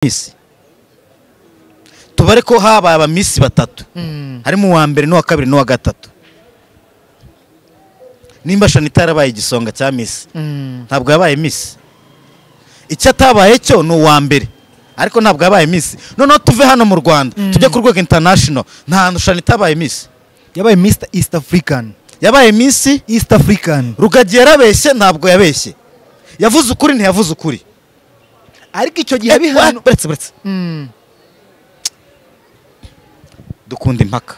Miss tubare ko haba aba Miss batatu harimo uwa mbere n'uwa kabiri n'uwa gatatu. Nimba Shanita yarabaye igisonga cya Miss ntabwo yabaye Miss. Icyo atabaye cyo ni uwa mbere ariko ntabwo yabaye Miss. Noneho tuve hano mu Rwanda tujye ku rwego international nta Shanita yabaye Miss. Yabaye Mr East African. Yabaye Miss East African. Rugagi yarabeshye ntabwo yabeshye. Yavuze ukuri ntiyavuze ukuri. Ariko icyo gihe bihano buretse dukunda impaka.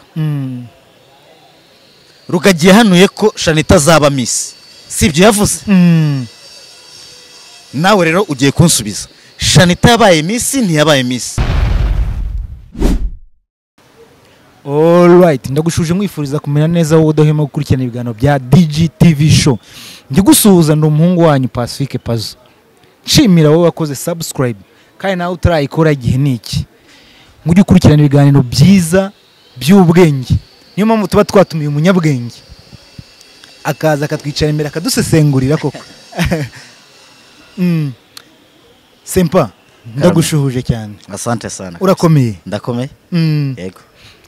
Rugagi yahanuye ko Shanita azaba Miss. Sibyo yavuze. Nawe rero ugiye kunsubiza. Shanita yabaye Miss ntiyabaye Miss. Alright, ndagushuje mwifuriza kumenya neza wowe udahema gukurikirana ibiganiro bya DGTV show. Ndigusuhuza ndo umuhungu wanyu Pacifique Pazo. Nshimira wowe wakoze subscribe kandi nawe utarayikora igihe niki. Ngujye ukurikirana ibiganiro byiza by'ubwenge. Niyo mpamvu tuba twatumiye umunyabwenge akaza akatwicara imbere akadusesengurira koko. Sempa ndagushuhuje cyane. Asante sana. Urakomeye? Ndakomeye. Yego.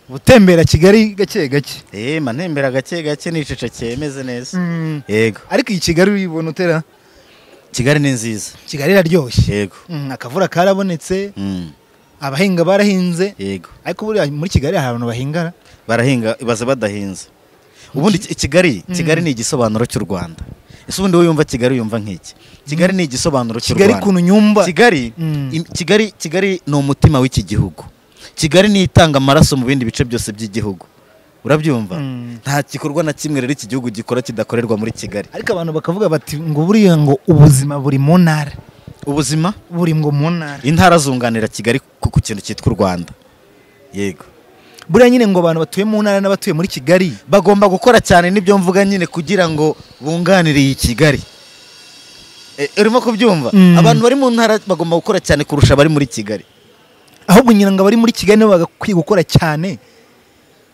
Utembera Kigali gake gake. Manembera gake gake nicecekeye meze neza. Yego. Ariko iyi Kigali uyibona utera? Kigali ni nziza. Kigali iraryoshye. Yego. Akavura karabonetse. Abahinga barahinze. Yego. Ariko buri muri Kigali hari abantu bahingara. Barahinga ibaze badahinze. Ubundi Kigali ni igisobanuro cy'u Rwanda. Ese ubundi we yumva Kigali yumva nk'iki? Kigali ni igisobanuro cy'u Rwanda. Kigali kuno nyumba. Kigali ni umutima w'iki gihugu. Kigali ni itanga amaraso mu bindi bice byose by'igihugu. Urabyumva? Nta gikorwa na kimwe rero iki gihugu gikora kidakorerwa muri Kigali. Ariko abantu bakavuga bati ngo buriya ngo ubuzima buri mu ntara. Ubuzima buri ngo mu ntara. Intara zunganira Kigali ku kintu cyitwa u Rwanda. Yego. Buriya nyine ngo abantu batuye mu ntara n'abatuye muri Kigali bagomba gukora cyane nibyo mvuga nyine kugira ngo bunganire iyi Kigali. Urimo kubyumva? Abantu bari mu ntara bagomba gukora cyane kurusha bari muri Kigali. Ahubwo nyina ngo bari muri Kigali nabo bagakwiye gukora cyane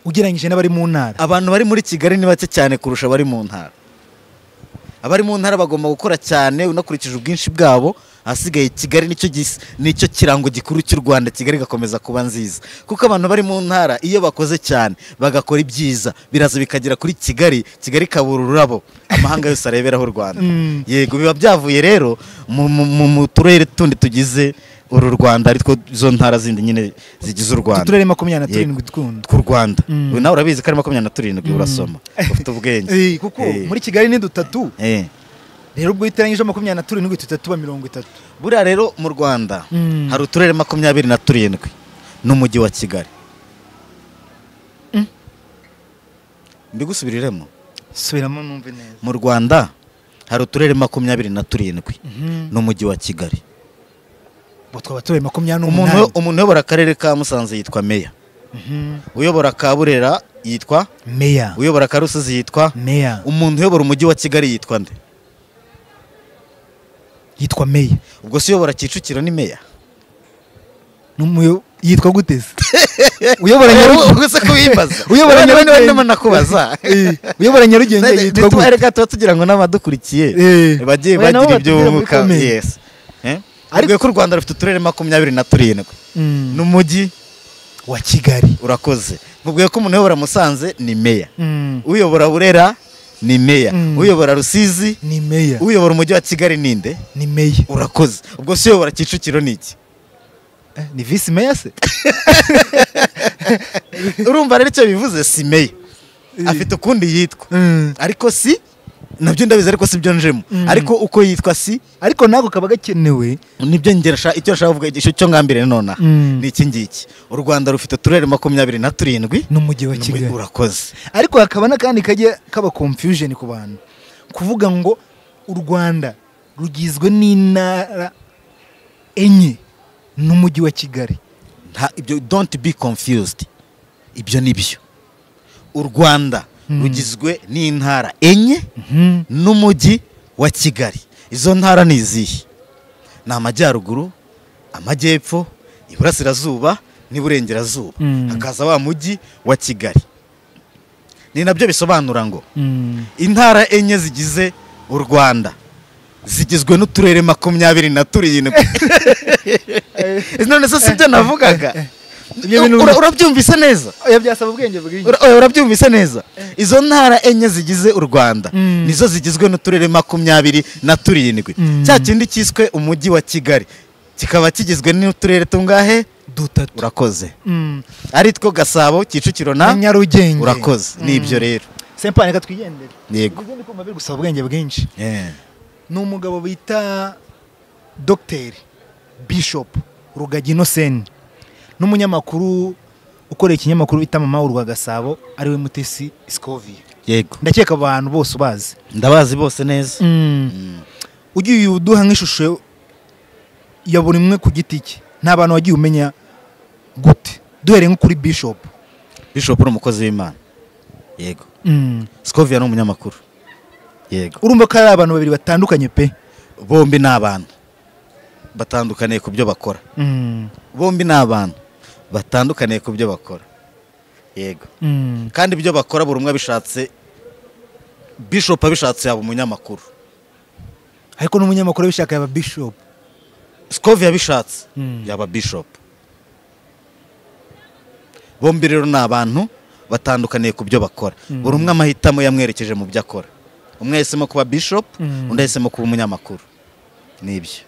ugereranyije n'abari mu ntara. Abantu bari muri Kigali ni bake cyane kurusha bari mu ntara. Abari mu ntara bagomba gukora cyane unakurikije ubwinshi bwabo. Hasigaye Kigali nicyo kirango gikuru cy'u Rwanda. Kigali gakomeza kuba nziza kuko abantu bari mu ntara iyo bakoze cyane bagakora ibyiza biraza bikagera kuri Kigali kabura ururabo amahanga yose areberaho u Rwanda. Yego biba byavuye rero mu turere tundi tugize uru Rwanda aritwo izo ntara zindi nyine zigize u Rwanda. Turere 27 tw'u Rwanda. Nawe urabizi ko ari 27 urasoma ufite ubwenge. Kuko muri Kigali ni dutatu. Rero ubwo iteranyije 27 tutatuba 30. Buriya rero mu Rwanda hari uturere 27 n'umujyi wa Kigali. Mbigusubiriremo. Subiramo numve neza. Mu Rwanda hari uturere 27 n'umujyi wa Kigali. Botwa batuye 28. Umuntu uyobora akarere ka Musanze yitwa Meya. Uyobora ka Burera yitwa Meya. Uyobora ka Rusizi yitwa Meya. Umuntu uyobora umujyi wa Kigali yitwa nde? Yitwa Meya. Ubwo si uyobora Kicukiro ni Meya? Numuyo yitwa guteze. Uyobora Nyarugenge se kubimbaza. Uyobora Nyarugenge nakubaza. Uyobora Nyarugenge yitwa guteze. Twareka tugira ngo n'abadukurikiye bagiye bagira ibyo bumuka. Yes. Ariko ko u Rwanda rufite uturere 27 n'umujyi wa Kigali. Urakoze. Mubwiye ko umuntu uyobora Musanze ni Meya. Uyobora Burera ni Meya. Uyobora Rusizi ni Meya. Uyobora umujyi wa Kigali ninde? Ni Meya. Urakoze. Ubwo si uyobora Kicukiro niki? Ni Vice Meya se? Urumva rero icyo bivuze si Meya. Afite ukundi yitwa. Ariko si nabyo ndabizi ariko si byo njemo. Ariko uko yitwa si ariko nako kabaga kenewe nibyo ngeresha icyo nshaka kuvuga cyo ngambire nona ni iki ngiki. U Rwanda rufite turere 27 n'umujyi wa Kigali. Urakoze. Ariko hakabana kandi kajye kaba confusion ku bantu kuvuga ngo u Rwanda rugizwe n'intara enye n'umujyi wa Kigali. Ibyo don't be confused. Ibyo nibyo. U Rwanda rugizwe n'intara enye n'umujyi wa Kigali. Izo ntara ni izihe? Ni Amajyaruguru, Amajyepfo, Iburasirazuba n'Iburengerazuba. Hakaza wa mujyi wa Kigali. Ni nabyo bisobanura ngo intara enye zigize u Rwanda zigizwe n'uturere 27 none se sibyo navugaga urabyumvise neza byasaba ubwenge bwinshi urabyumvise neza izo ntara enye zigize u Rwanda nizo zigizwe n'uturere 27 cya kindi cyiswe umujyi wa Kigali kikaba kigizwe n'uturere tungahe 3 urakoze ari two Gasabo Kicukiro na Nyarugenge urakoze nibyo rero sempane ka twigendere yego ndi kumva biri gusaba ubwenge bwinshi ni umugabo bita Dr Bishop Rugagi Innocent n'umunyamakuru ukoreye ikinyamakuru bita Mama w'u Gasabo ariwe Mutesi Scovia yego ndakeka abantu bose ubazi ndabazi bose neza ugiye uduha nk'ishusho ya buri mwe ku giti cye nta bantu wagiye umenya gute duhere nko kuri Bishop ni umukozi w'Imana yego Scovia ni umunyamakuru yego urumva ko ari abantu babiri batandukanye pe bombi ni abantu batandukaniye ku byo bakora bombi ni abantu batandukaniye ku byo bakora yego kandi ibyo bakora buri umwe abishatse Bishop abishatse yaba umunyamakuru ariko n'umunyamakuru abishaka yaba Bishop Scovia abishatse yaba Bishop bombi rero ni abantu batandukaniye ku byo bakora buri umwe amahitamo yamwerekeje mu byo akora umwe yahisemo kuba Bishop undi yahisemo kuba umunyamakuru nibyo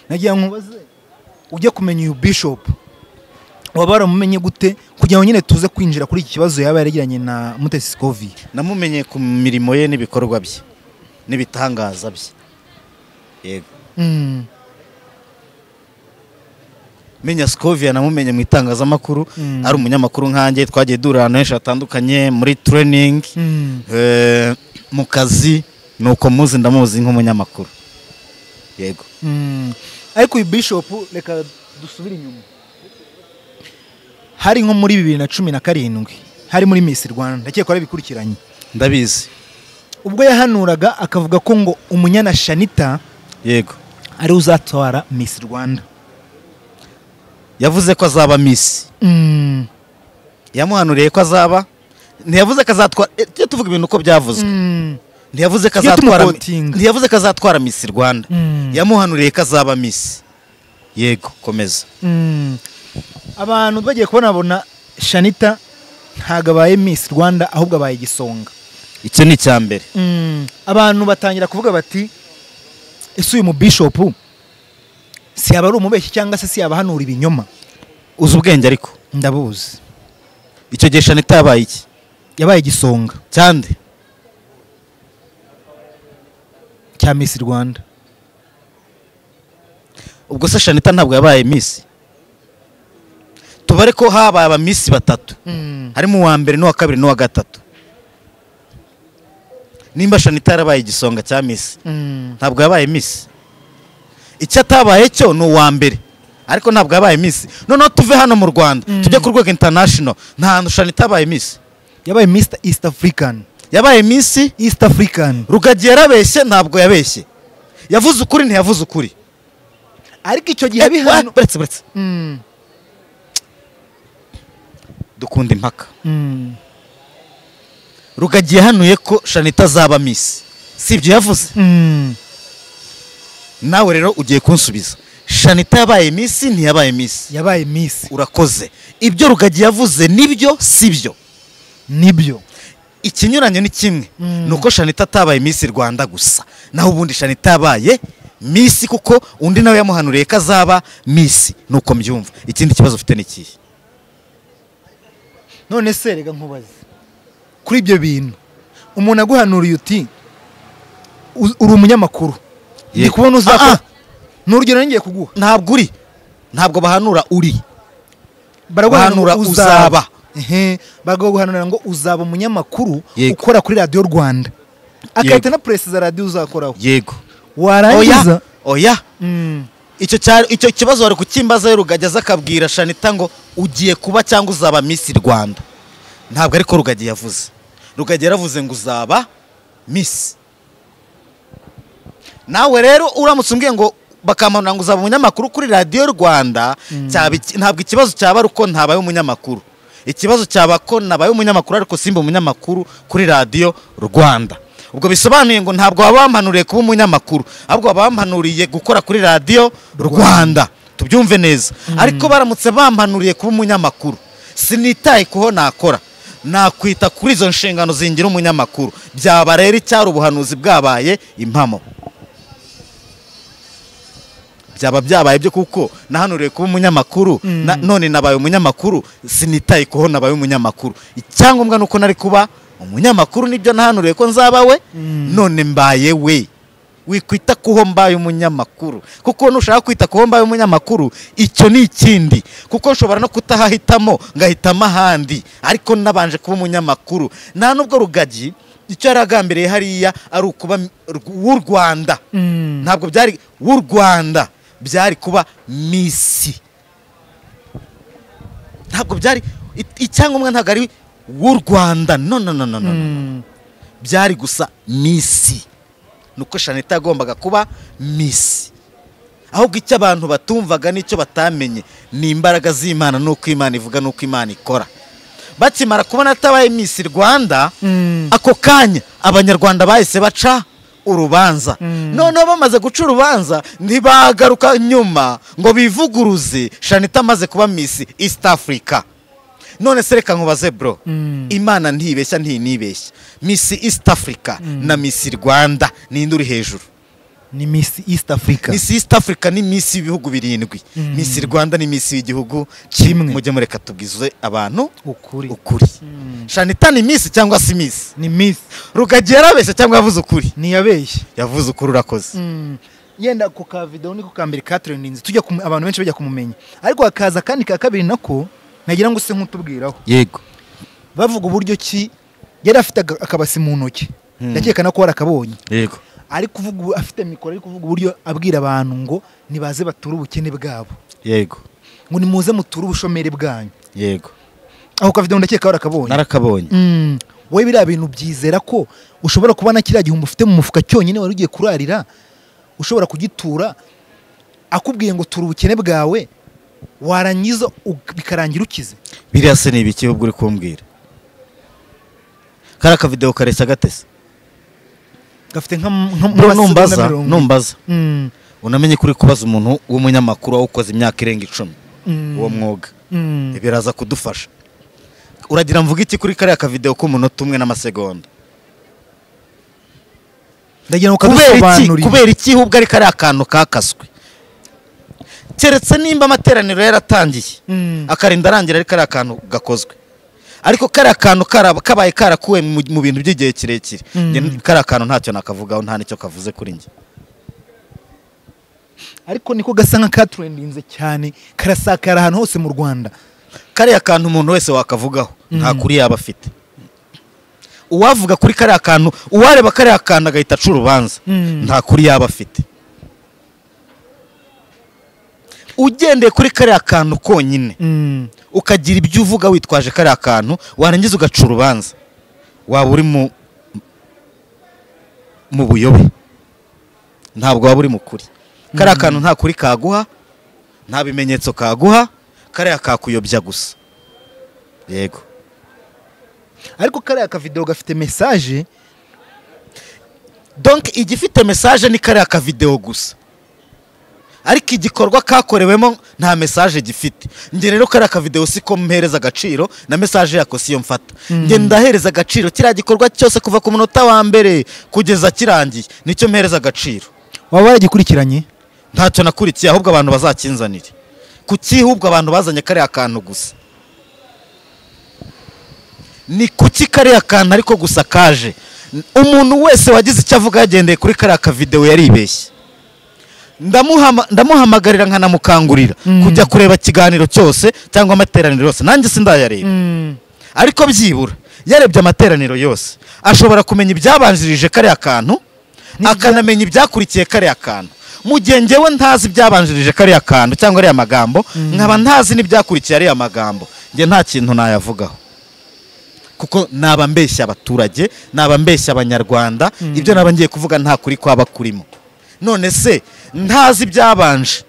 nagira nkubaze ujye kumenya uyu Bishop waba waramumenye gute kugira ngo nyine tuze kwinjira kuri iki kibazo yaba yaragiranye na Mutesi Scovia namumenye ku mirimo ye n'ibikorwa bye n'ibitangaza bye yego menya Scovia namumenye mu itangazamakuru ari umunyamakuru nkanjye twagiye dura ahantu henshi hatandukanye muri training mu kazi nuko muzi ndamuzi nk'umunyamakuru yego ariko uyu Bishop reka dusubire inyuma hari nko muri 2017 hari muri Miss Rwanda ndakeka ko bikurikiranye ndabizi ubwo yahanuraga akavuga ko ngo umunyana Shanita yego ari uzatwara Miss Rwanda yavuze ko azaba Miss yamuhanuriye ko azaba ntiyavuze ko azatwara cyo tuvuga ibintu uko byavuzwe ntiyavuze ko azatwara Miss Rwanda yamuhanuriye ko azaba Miss yego komeza abantu bagiye kubona Shanita ntago abaye Miss Rwanda ahubwo abaye igisonga icyo ni cyambere abantu batangira kuvuga bati ese uyu mu Bishop si yaba ari umubeshyi cyangwa se si yaba hanura ibinyoma uzi ubwenge ariko ndabuzi icyo gihe Shanita yabaye iki yabaye igisonga cyande cya Miss Rwanda ubwo se Shanita ntabwo yabaye Miss tubare ko habaye aba Miss batatu harimo uwa mbere n'uwa kabiri n'uwa gatatu nimba Shanita yarabaye igisonga cya Miss ntabwo yabaye Miss icyo atabaye cyo ni uwa mbere ariko ntabwo yabaye Miss noneho tuve hano mu Rwanda tujye ku rwego international nta hantu Shanita yabaye Miss yabaye Mr East African yabaye Miss East African Rugagi yarabeshye ntabwo yabeshye yavuze ukuri ntiyavuze ukuri ariko icyo gihe bihano buretse dukunda impaka Rugagi yahanuye ko Shanita azaba Miss sibyo yavuze nawe rero ugiye kunsubiza Shanita yabaye Miss ntiyabaye Miss yabaye Miss urakoze ibyo Rugagi yavuze nibyo sibyo nibyo ikinyuranye ni kimwe nuko Shanita atabaye Miss Rwanda gusa naho ubundi Shanita yabaye Miss kuko undi nawe yamuhanuriye ko azaba Miss nuko mbyumva ikindi kibazo ufite n'ikihe none se rega nkubaze kuri ibyo bintu umuntu aguhanuriye uti uri umunyamakuru ndi kubona uzakora n'urugero ngiye kuguha ntabwo bahanura uri baraguhanura uzaba bagaguhanura ngo uzaba umunyamakuru ukora kuri Radio Rwanda akahita na press za radio uzakoraho yego warangiza oya icyo kibazo wari kukimbaza yo Rugagi akabwira Shanita ngo ugiye kuba cyangwa uzaba Miss Rwanda ntabwo ariko Rugagi yavuze Rugagi yaravuze ngo uzaba Miss nawe rero uramutse umbwiye ngo bakamanura ngo uzaba umunyamakuru kuri Radio Rwanda ntabwo ikibazo cyaba ari uko ntabaye umunyamakuru ikibazo cyaba ko nabaye umunyamakuru ariko simba umunyamakuru kuri Radio Rwanda ubwo bisobanuye ngo ntabwo baba bampanuriye kuba umunyamakuru, ahubwo baba bampanuriye gukora kuri radiyo Rwanda, tubyumve neza. Ariko baramutse bampanuriye kuba umunyamakuru, sinitaye kuho nakora, nakwita kuri izo nshingano zingira umunyamakuru, byaba rero icyari ubuhanuzi bwabaye impamo, byaba byabaye byo kuko nahanuriye kuba umunyamakuru, none nabaye umunyamakuru, sinitaye kuho nabaye umunyamakuru. Icyangombwa nuko nari kuba umunyamakuru, nibyo nahanuriye ko nzaba we, none mbaye we. Wikwita kuho mbaye umunyamakuru, kuko nushaka kwita kuho mbaye umunyamakuru, icyo ni ikindi, kuko nshobora no kutahahitamo ngahitamo ahandi, ariko nabanje kuba umunyamakuru. Nta nubwo Rugagi icyo yaragambiriye hariya ari ukuba w'u Rwanda, ntabwo byari w'u Rwanda, byari kuba Misi. Ntabwo byari icyangombwa, ntabwo ari w'u Rwanda, no, byari gusa Misi. Nuko Shanitah yagombaga kuba Misi. Ahubwo icyo abantu batumvaga n'icyo batamenye ni imbaraga z'Imana, nuko Imana ivuga, nuko Imana ikora. Bakimara kubona atabaye Misi Rwanda, ako kanya abanyarwanda bahise baca urubanza. Noneho bamaze guca urubanza, ntibagaruka nyuma ngo bivuguruze Shanitah amaze kuba Misi East Africa. None se reka nkubaze bro, Imana ntibeshya ntinibeshya, Misi East Africa na Misi Rwanda ninde uri hejuru? Ni Miss East Africa. Miss East Africa ni Miss ibihugu birindwi. Miss Rwanda ni Miss igihugu kimwe. Mujye mureka tubwize abantu ukuri. Shanitah ni Miss cyangwa si Miss? Ni Miss. Rugagi yarabeshya cyangwa yavuze ukuri? Ni yabeshya. Yavuze ukuri, urakoze. Yenda ku ka video niko kambere Catherine tujya abantu benshi bajya kumumenya. Ariko hakaza kandi ka kabiri nako nagira ngo se nkutubwiraho. Yego. Bavuga uburyo ki yari afite akabasi mu ntoki. Ndakeka nako warakabonye. Yego. Ari kuvuga afite mikoro, ari kuvuga uburyo abwira abantu ngo nibaze batura ubukene bwabo. Yego. Ngo nimuze mutura ubushomeri bwanyu. Yego. Aho ka video ndakeka warakabonye. Narakabonye. Wowe biriya bintu byizera ko ushobora kubana kiriya gihumbi ufite mu mufuka cyonyine wari ugiye kurarira, ushobora kugitura akubwiye ngo tura ubukene bwawe, warangiza bikarangira ukize? Biriya se ni ibiki ubwo uri kumbwira? Kara ka video kareshya gatese. Gafite numbaza unamenye kuri kubaza umuntu w'umunyamakuru wawukoze imyaka irenga 10 uwo mwuga, biraza kudufasha. Uragira mvuga iki kuri kariya ka video ko umunota umwe n'amasegonda? Ndagira ngo kadusobanurire kubera iki hubwo ari kariya kantu kakaswe. Keretse nimba amateraniro yaratangiye akarinda arangira ari kariya kantu gakozwe, ariko kariya kantu kabaye karakuwe mu bintu by'igihe kirekire, kariya kantu ntacyo nakavugaho, nta nicyo kavuze kuri njye. Ariko niko gasa nka katrendinze cyane, karasakara ahantu hose mu Rwanda. Kariya kantu umuntu wese wakavugaho nta kuri yaba afite. Uwavuga kuri kariya kantu, uwareba kariya kantu agahita aca urubanza, nta kuri yaba afite. Ugendeye kuri kariya kantu konyine, ukagira ibyo uvuga witwaje kariya kantu, warangiza ugaca urubanza, waba uri mu buyobe, ntabwo waba uri mu kuri. Kariya kantu nta kuri kaguha, nta bimenyetso kaguha, kariya kakuyobya gusa. Yego. Ariko kariya ka video gafite message, donc igifite message ni kariya ka video gusa, ariko igikorwa kakorewemo nta message gifite. Nge rero kariya ka video siko mpereza agaciro, na message yako siyo mfata. Nge ndahereza agaciro kiriya gikorwa cyose kuva ku munota wa mbere kugeza kirangiye, nicyo mpereza agaciro. Waba waragikurikiranye? Ntacyo nakurikiye, ahubwo abantu bazakinzanire. Kuki hubwo abantu bazanye kariya kantu gusa? Ni kuki kariya kantu ariko gusa kaje? Umuntu wese wagize icyo avuga yagendeye kuri kariya ka video yaribeshye. Ndamuhamagarira nkanamukangurira kujya kureba kiganiro cyose cyangwa amateraniro yose, nanjye sindayareba. Ariko byibura yarebye amateraniro yose ashobora kumenya ibyabanjirije kariya kantu, akanamenya ibyakurikiye kariya kantu. Mu gihe njyewe ntazi ibyabanjirije kariya kantu cyangwa ariya magambo, nkaba ntazi n'ibyakurikiye ariya magambo, njye nta kintu nayavugaho, kuko naba mbeshya abaturage, naba mbeshya abanyarwanda. Ibyo naba ngiye kuvuga nta kuri kwaba kurimo. None se ntazi ibyabanje,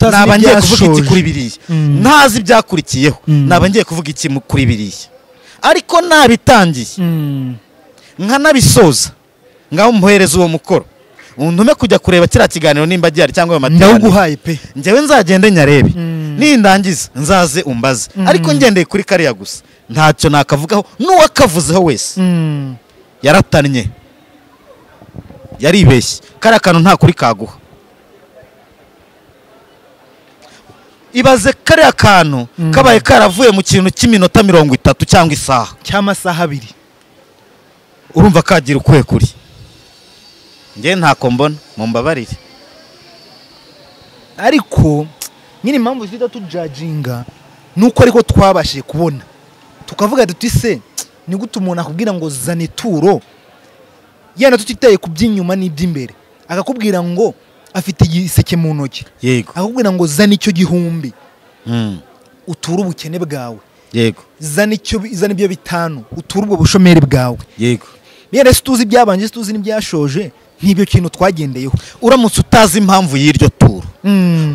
naba ngiye kuvuga iki kuri biriya? Ntazi ibyakurikiyeho, naba ngiye kuvuga iki kuri biriya? Ariko nabitangiye nkanabisoza, ngaho muhereza uwo mukoro untume kujya kureba kiriya kiganiro nimba gihari cyangwa ayo materaniro ndawuguhaye pe njyewe nzagende nyarebe nindangiza nzaze umbaze ariko ngendeye kuri kariya gusa ntacyo nakavugaho n'uwakavuzeho wese yaratannye yaribeshye kariya kantu nta kuri kaguha ibaze kariya kantu kabaye karavuye mu kintu cy'iminota 30 cyangwa isaha cy'amasaha 2 urumva kagira ukuye kuri njye ntako mbona mumbabarire ariko nyine impamvu zita tujajinga nuko ariko twabashije kubona tukavuga duti se ni gute umuntu akubwira ngo zana ituro yana tutitaye ku by'inyuma n'iby'imbere akakubwira ngo afite igiseke mu ntoki yego akakubwira ngo zana icyo gihumbi utura ubukene bwawe yego zana ibyo 5 utura ubwo bushomeri bwawe yego bene tuzi byabanje tuzi n'ibyashoje n'ibyo kintu twagendeyeho uramutse utazi impamvu y'iryo turo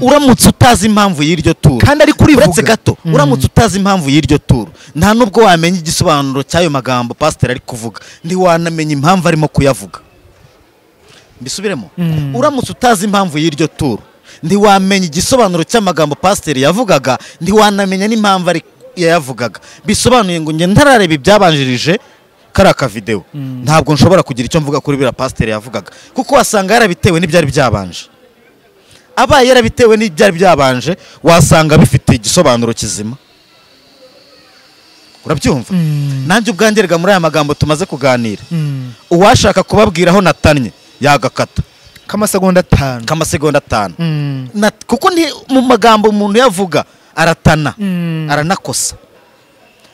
uramutse utazi impamvu y'iryo turo kandi ari kurivuga uretse gato uramutse utazi impamvu y'iryo turo nta nubwo wamenya igisobanuro cy'ayo magambo pastor ari kuvuga ndi wanamenya impamvu arimo kuyavuga mbisubiremo uramutse utazi impamvu y'iryo turo ndi wamenya igisobanuro cy'amagambo pastor yavugaga ndi wanamenya n'impamvu ari yayavugaga bisobanuye ngo nge ntarareba ibyabanjirije karaka video ntabwo nshobora kugira icyo mvuga kuri bira pastor yavugaga kuko wasanga yarabitewe n'ibyari byabanje abaye yarabitewe n'ibyari byabanje wasanga bifite igisobanuro kizima urabyumva nanjye ubwangerega muri aya magambo tumaze kuganira uwashaka kubabwiraho natanye yagakata kamasegonda 5 kuko mu magambo umuntu yavuga aratana aranakosa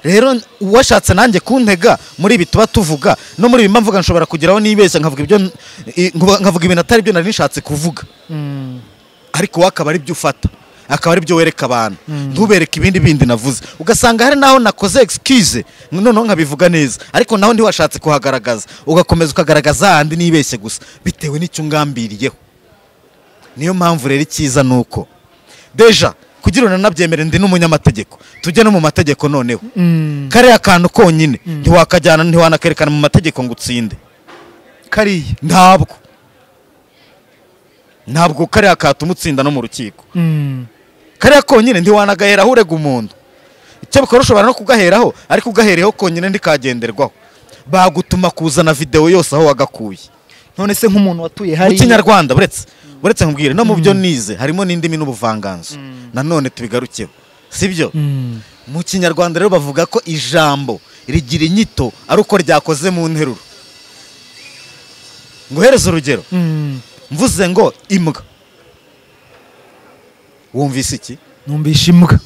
rero uwashatse nanjye kuntega muri ibi tuba tuvuga no muri ibi mvuga nshobora kugeraho nibeshya nkavuga ibintu atari byo nari nishatse kuvuga ariko wakaba ari byo ufata akaba ari byo wereka abantu ntubereke ibindi bindi navuze ugasanga hari naho nakoze excuse noneho nkabivuga neza ariko naho ndi washatse kuhagaragaza ugakomeza ukagaragaza handi nibeshye gusa bitewe n'icyo ngambiriyeho niyo mpamvu rero icyiza nuko deja kugira ngo nabyemere ndi n'umunyamategeko tujye no mu mategeko noneho kariya kantu konyine ntiwakajyana ntiwanakerekana mu mategeko ngo utsinde kariya ntabwo kariya katumutsinda no mu rukiko kariya konyine ntiwanagaheraho urega umuntu icyo bikora ushobora no kugaheraho ariko ugahereho konyine ndikagenderwaho bagutuma kuzana video yose aho wagakuye none se nk'umuntu watuye hari mu Kinyarwanda buretse nkubwire no mu byo nize harimo n'indimi n'ubuvanganzo nanone tubigarukeho sibyo mu Kinyarwanda rero bavuga ko ijambo rigira inyito ari uko ryakoze mu nteruro nguhereza urugero mvuze ngo imbwa wumvise iki numvisha imbwa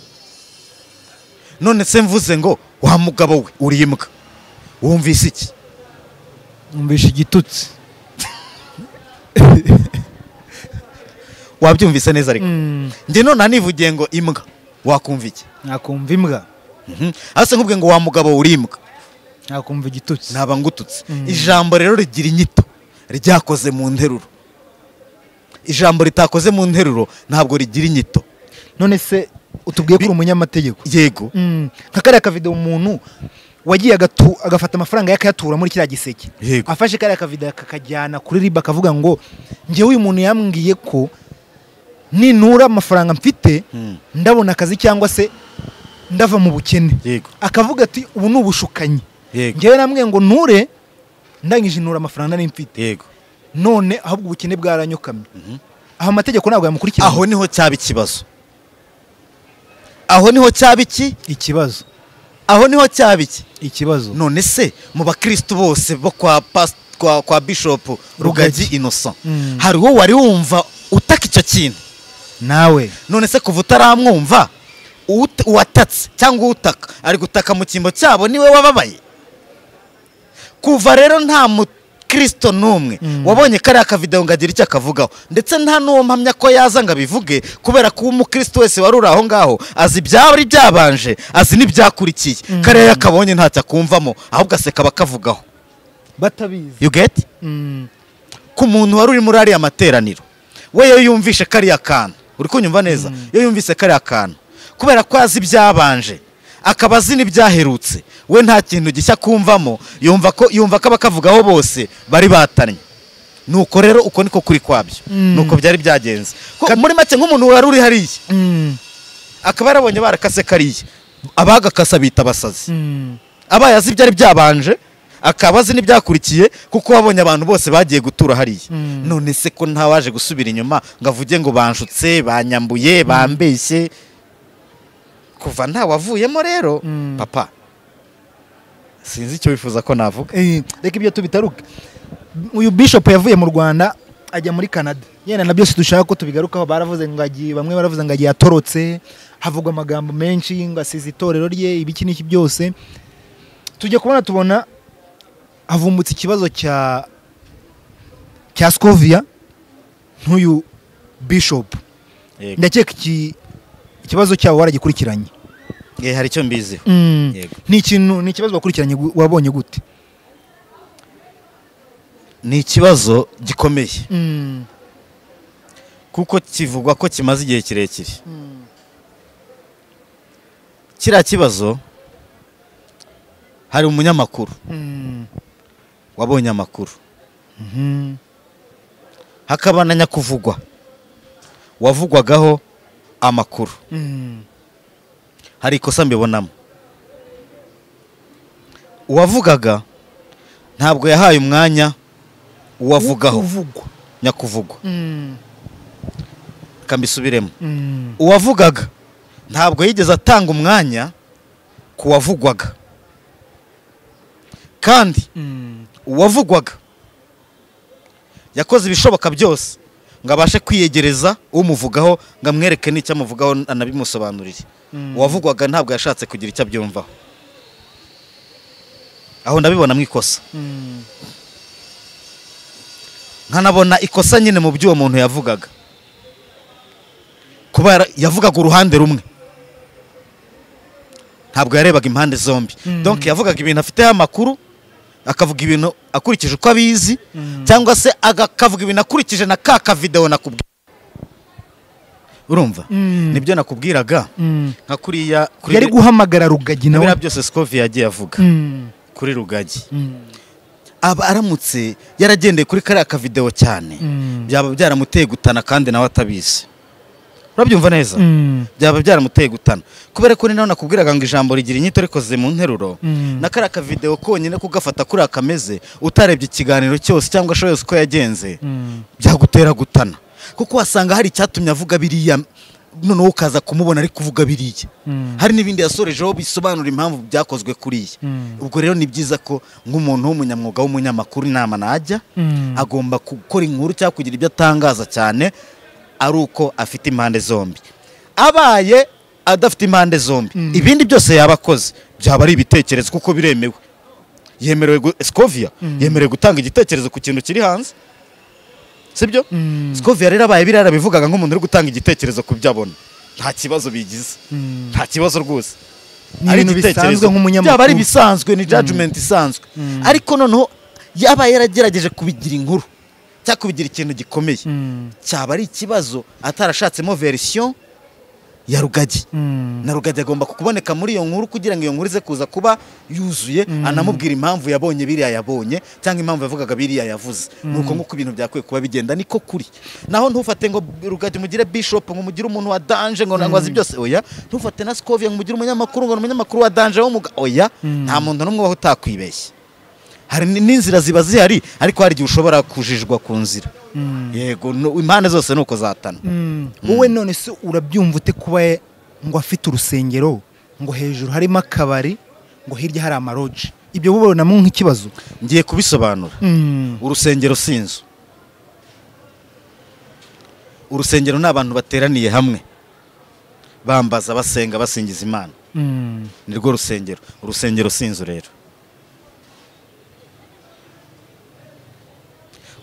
none se mvuze ngo wa mugabo we uri imbwa wumvise iki numvisha igitutsi wabyumvise neza ariko njye none nivugiye ngo imbwa wakumva iki nakumva imbwa ase nkubwiye ngo wa mugabo uri imbwa nakumva igitutsi naba ngututse ijambo rero rigira inyito ryakoze mu nteruro ijambo ritakoze mu nteruro ntabwo rigira inyito none se utubwiye ko uri umunyamategeko yego nka kariya kavido umuntu wagiye agafata amafaranga yakayatura muri kiriya giseke afashe kariya kavido akakajyana kuri riba akavuga ngo njyewe uyu muntu yambwiye ko ninura amafaranga mfite ndabona akazi cyangwa se ndava mu bukene akavuga ati ubu ni ubushukanyi njyewe namwe ngo nure ndangije inura amafaranga nari mfite none ahubwo ubukene bwaranyokamye aho amategeko ntabwo yamukurikira aho niho cyaba ikibazo aho niho cyaba ikibazo aho niho cyaba ikibazo none se mu bakristo bose bo kwa Bishop Rugagi Innocent hari uwo wari wumva utaka icyo kintu nawe none se kuva utaramwumva uwatatse cyangwa utaka ari gutaka mu kimbo cyabo niwe wababaye kuva rero nta Kristo numwe wabonye kariya kavideo ngagira icyo akavugaho ndetse nta nuwo mpamya ko yaza ngo abivuge kubera ko umukristo wese wari uri aho ngaho azi ibyari byabanje azi n'ibyakurikiye kariya yakabonye ntacyo akumvamo ahubwo aseka bakavugaho batabizi you get ku muntu wari uri muri ariya materaniro we yo yumvishe kariya kantu uri kunyumva neza yo yumvise kariya kantu kubera ko azi ibyabanje akaba azi n'ibyaherutse we nta kintu gishya kumvamo yumva ko abakavugaho bose bari batanye nuko rero uko niko kuri kwabyo nuko byari byagenze muri make nk'umuntu wari uri hariya akaba yarabonye barakase kariya abagakasa bita abasazi abaye azi ibyari byabanje akaba azi n'ibyakurikiye kuko wabonye abantu bose bagiye gutura hariya none se ko ntawaje gusubira inyuma ngo avuge ngo banshutse banyambuye bambeshye kuva ntawavuyemo rero papa sinzi icyo wifuza ko navuga reka ibyo tubitaruke uyu bishop yavuye mu Rwanda ajya muri Canada yenda na byose dushaka ko tubigarukaho baravuze ngo agiye bamwe baravuze ngo agiye atorotse havugwa amagambo menshi ngo asize itorero rye ibiki n'iki byose tujye tubona havumbutse ikibazo cya Scovia nk'uyu bishop ndakeka ikibazo cyabo waragikurikiranye hari icyo mbiziho ni ikibazo wakurikiranye wabonye gute ni ikibazo gikomeye kuko kivugwa ko kimaze igihe kirekire kiriya kibazo hari umunyamakuru wabonye amakuru hakaba na nyakuvugwa wavugwagaho amakuru hari ikosa mbibonamo uwavugaga ntabwo yahaye umwanya uwavugaho nyakuvugwa kambisubiremo uwavugaga ntabwo yigeze atanga umwanya ku wavugwaga kandi uwavugwaga yakoze ibishoboka byose ngo abashe kwiyegereza umuvugaho ngo amwereke n'icyo amuvugaho anabimusobanurire uwavugwaga ntabwo yashatse kugira icyo abyumvaho aho ndabibona mu ikosa nkanabona ikosa nyine mu by'uwo muntu yavugaga kuba yavugaga uruhande rumwe ntabwo yarebaga impande zombi donc yavugaga ibintu afiteho amakuru akavuga ibintu akurikije uko abizi cyangwa se akavuga ibintu akurikije na ka video nakubwira urumva nibyo nakubwiraga nka kuriya yari guhamagara Rugagi nawe bira byose Scovia yagiye avuga kuri Rugagi aba aramutse yaragendeye kuri kariya ka video cyane byaba byaramuteye gutana kandi nawe atabizi urabyumva neza byaba byaramuteye gutana kubera ko ni naho nakubwiraga ngo ijambo rigira inyito rikoze mu nteruro na kariya ka video konyine kugafata kuri akameze utarebye ikiganiro cyose cyangwa shoyose uko yagenze byagutera gutana kuko wasanga hari icyatumye avuga biriya noneho ukaza kumubona ari kuvuga biriya hari n'ibindi yasorejeho bisobanura impamvu byakozwe kuriya ubwo rero ni byiza ko nk'umuntu w'umunyamwuga w'umunyamakuru inama najya agomba gukora inkuru cyangwa kugira ibyo atangaza cyane ari uko afite impande zombi abaye adafite impande zombi ibindi byose yaba akoze byaba ari ibitekerezo kuko biremewe yemerewe Scovia yemerewe gutanga igitekerezo ku kintu kiri hanze sibyo Scovia rero abaye birara bivugaga nk'umuntu uri gutanga igitekerezo ku byo abona nta kibazo bigize nta kibazo rwose ari igitekerezo nk'umunyamakuru byaba ari bisanzwe ni judgment isanzwe ariko noneho yaba yaragerageje kubigira inkuru cyangwa kubigira ikintu gikomeye cyaba ari ikibazo atarashatsemo version ya Rugagi na Rugagi agomba kuboneka muri iyo nkuru kugira ngo iyo nkuru ize kuza kuba yuzuye anamubwira impamvu yabonye biriya yabonye cyangwa impamvu yavugaga biriya yavuze nuko nguko ibintu byakwiye kuba bigenda niko kuri naho ntufate ngo Rugagi mugire bishop ngo mugire umuntu wa danger ngo nangwazi byose oya ntufate na Scovia ngo mugire umunyamakuru ngo umunyamakuru wa danger wo oya nta muntu numwe waho utakwibeshye hari n'inzira ziba zihari ariko hari igihe ushobora kujijwa ku nzira yego impande zose nuko zatana wowe none se urabyumva ute kuba ngo afite urusengero ngo hejuru harimo akabari ngo hirya hari amaroji ibyo bubonamo nk'ikibazo ngiye kubisobanura urusengero sinzu urusengero ni abantu bateraniye hamwe bambaza basenga basingiza Imana nirwo rusengero urusengero sinzu rero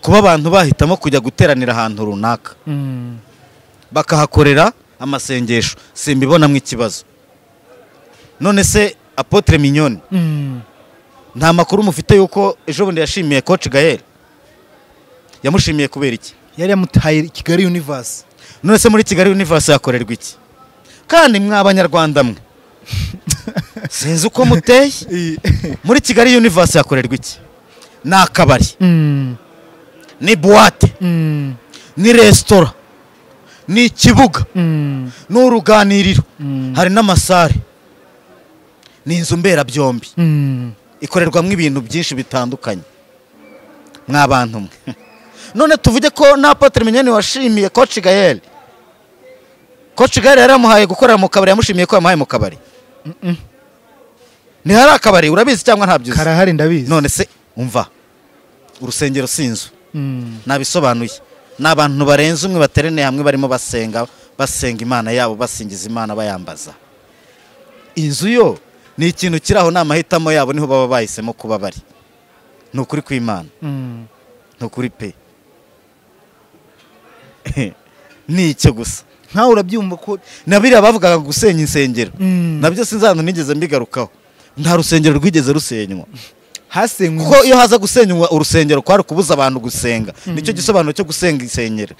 kuba abantu bahitamo kujya guteranira ahantu runaka bakahakorera amasengesho simbibonamo ikibazo none se Apotre Mignone nta makuru mufite yuko ejo bundi yashimiye Coach Gael yamushimiye kubera iki yari yamutaye Kigali Universe none se muri Kigali Universe yakorerwa iki kandi mw'abanyarwanda mwe sinzi uko muteye muri Kigali Universe yakorerwa iki nakabari ni buwate ni resitora ni ikibuga ni uruganiriro hari n'amasare ni inzu mberabyombi ikorerwamo ibintu byinshi bitandukanye mw'abantu mwe none tuvuge ko na Apotre Mignone washimiye Coach Gael yaramuhaye gukorera mu kabari, yamushimiye ko yamuhaye mu kabari. Ni hari akabari urabizi cyangwa ntabyo? Karahari ndabizi. None se umva urusengero sinzu nabisobanuye n'abantu barenze umwe baterene hamwe barimo basenga Imana yabo, basingiza Imana bayambaza. Inzu yo ni ikintu kiraho n'amahitamo yabo, niho baba bahisemo kuba bari. Ni ukuri kw'Imana. Ni ukuri pe. Ni icyo gusa. Nkaho urabyumva ko nabiri abavugaga gusenya insengero nabyo sinzantu nigeze mbigarukaho. Nta rusengero rwigeze rusenywa. Hasenywe ko iyo haza gusenywa urusengero kwari kubuza abantu gusenga. Nicyo gisobanuro cyo gusenga insengero.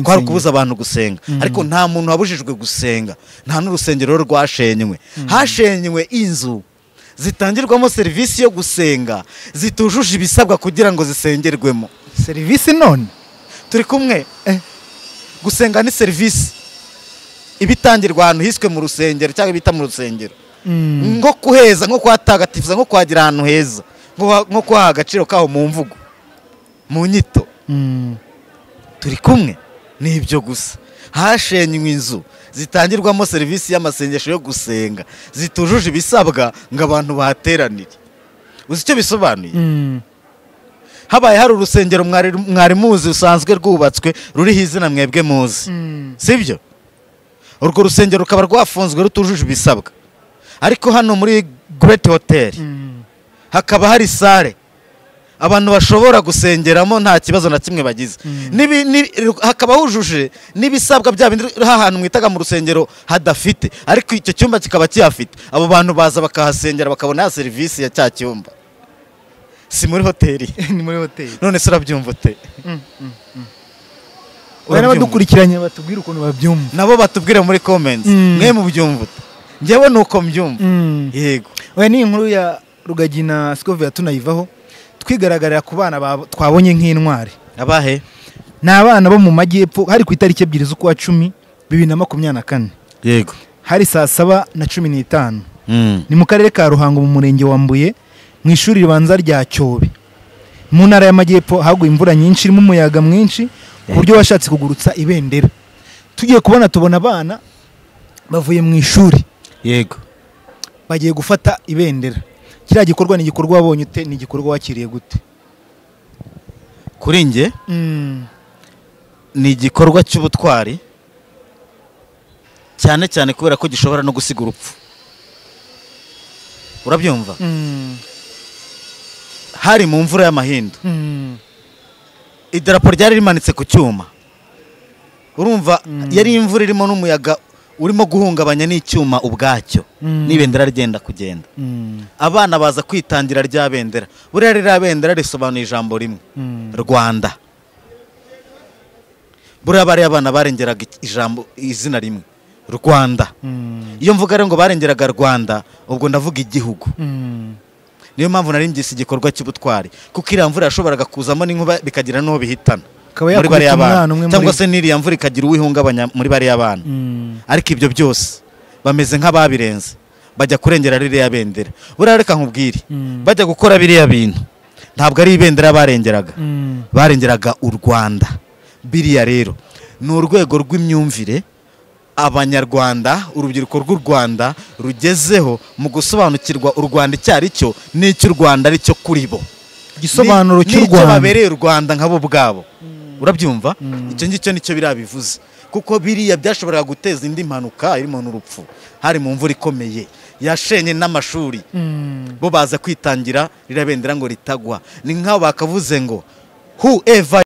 Kwari kubuza abantu gusenga. Ariko nta muntu wabujijwe gusenga. Nta n'urusengero rwashenywe. Hashenywe inzu zitangirwamo serivisi yo gusenga zitujuje ibisabwa kugira ngo zisengerwemo. Serivisi none turi kumwe gusenga ni serivisi ibitangirwa ahantu hiswe mu rusengero cyangwa bita mu rusengero. Nko kuheza, nko kwatagatifuza, nko kwagira ahantu heza, nko kwaha agaciro kaho mu mvugo, mu nyito. Turi kumwe n'ibyo gusa. Hashenywe inzu zitangirwamo serivisi y'amasengesho yo gusenga zitujuje ibisabwa ngo abantu bateranire. Uzi icyo bisobanuye? Habaye hari urusengero mwari muzi usanzwe rwubatswe ruriho izina mwebwe muzi, sibyo? Urwo rusengero rukaba rwafunzwe rutujuje ibisabwa. Ariko hano muri Great Hotel hakaba hari sare abantu bashobora gusengeramo nta kibazo na kimwe bagize. Hakaba hujuje n'ibisabwa bya bindi ahantu mwitaga mu rusengero hadafite, ariko icyo cyumba kikaba kiyafite. Abo bantu baza bakahasengera bakabona ya serivisi ya cya cyumba. Si muri hoteli. Ni muri hoteli. None se urabyumva ute? Bana badukurikiranye batubwira ukuntu babyumva. Nabo batubwire muri comments. Mwe mu byumva ute? Ngewe nuko mbyumva. Yego. Oya ni inkuru ya Rugagina Scovia tunayivaho. Twigaragarira ku bana twabonye nk'intwari. Abahe? Ni abana bo mu majyepfo hari ku itariki 2 z'ukwa 10 2024. Yego. Hari saa 7:15. Ni mu karere ka Ruhango mu murenge wa Mbuye mu ishuri ribanza rya Cyobe. Mu ntara y'amajyepfo haguye imvura nyinshi irimo umuyaga mwinshi ku buryo washatse kugurutsa ibendera. Tugiye tubona abana bavuye mu ishuri. Yego. Bagiye gufata ibendera. Kiriya gikorwa ni igikorwa wabonye ute? Ni igikorwa wakiriye gute? Kuri nge ni igikorwa cy'ubutwari cyane cyane kubera ko gishobora no gusiga urupfu. Urabyumva? Hari mu mvura y'amahindu. Idarapo ryari rimanitse ku cyuma. Urumva yari imvura irimo n'umuyaga urimo guhungabanya n'icyuma ubwacyo. N'ibendera rigenda kugenda. Abana baza kwitangira rya bendera. Buriya rya bendera risobanuye ijambo rimwe. Rwanda. Buriya bari abana barengeraga ijambo izina rimwe. Rwanda. Iyo mvuga rero ngo barengeraga Rwanda, ubwo ndavuga igihugu. Niyo mpamvu narimbyise igikorwa cy'ubutwari, kuko iriya mvura yashoboraga kuzamo n'inkuba bikagira n'uwo bihitana muri bari abana, cyangwa se n'iriya mvura ikagira uwihungabanya muri bari abana. Ariko ibyo byose bameze nk'ababirenze bajya kurengera ririya bendera. Buriya reka nkubwire, bajya gukora biriya bintu ntabwo ari ibendera barengeraga u Rwanda. Biriya rero ni urwego rw'imyumvire Abanyarwanda, urubyiruko rw'u Rwanda rugezeho mu gusobanukirwa u Rwanda icyari cyo n'icyo u Rwanda ari cyo kuri bo. Igisobanuro cy'u Rwanda n'icyo babereye u Rwanda nkabo bwabo. Urabyumva? Icyo ngicyo nicyo birabivuze, kuko biriya byashoboraga guteza indi mpanuka irimo n'urupfu. Hari mu mvura ikomeye yashenye n'amashuri, bo baza kwitangira rirabendera ngo ritagwa. Ni nk'aho bakavuze ngo whoever